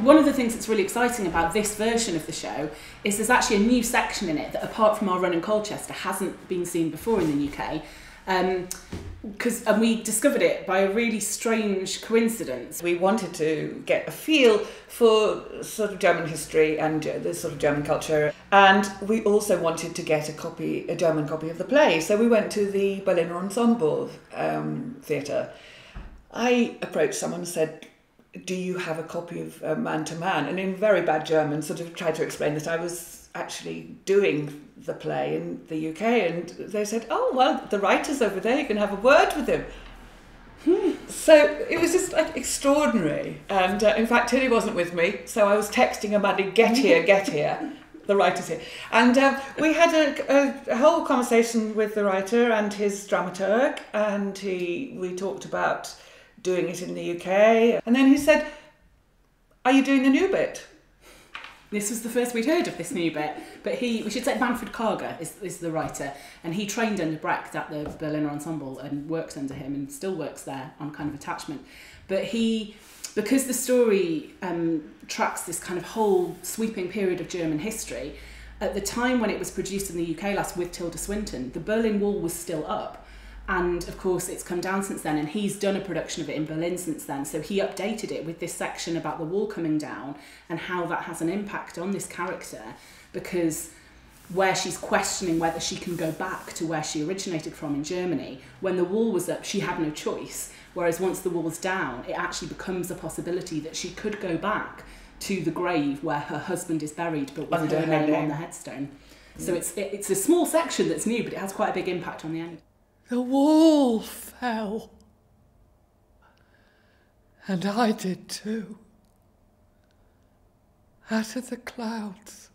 One of the things that's really exciting about this version of the show is there's actually a new section in it that, apart from our run in Colchester, hasn't been seen before in the UK. And we discovered it by a really strange coincidence. We wanted to get a feel for sort of German history and the sort of German culture, and we also wanted to get a German copy of the play. So we went to the Berliner Ensemble Theatre. I approached someone and said, "Do you have a copy of Man to Man?" And in very bad German, sort of tried to explain that I was actually doing the play in the UK, and they said, "Oh, well, the writer's over there, you can have a word with him." So it was just like extraordinary. And in fact, Tilly wasn't with me, so I was texting Amanda, get here, the writer's here. And we had a whole conversation with the writer and his dramaturg, and we talked about doing it in the UK. And then he said, "Are you doing the new bit?" This was the first we'd heard of this new bit, but we should say Manfred Karge is the writer, and he trained under Brecht at the Berliner Ensemble and worked under him and still works there on kind of attachment. But because the story tracks this kind of whole sweeping period of German history, at the time when it was produced in the UK last with Tilda Swinton, the Berlin Wall was still up. And of course it's come down since then, and he's done a production of it in Berlin since then. So he updated it with this section about the wall coming down and how that has an impact on this character, because where she's questioning whether she can go back to where she originated from in Germany, when the wall was up, she had no choice. Whereas once the wall's down, it actually becomes a possibility that she could go back to the grave where her husband is buried, but with her name on the headstone. So it's a small section that's new, but it has quite a big impact on the end. The wall fell, and I did too, out of the clouds.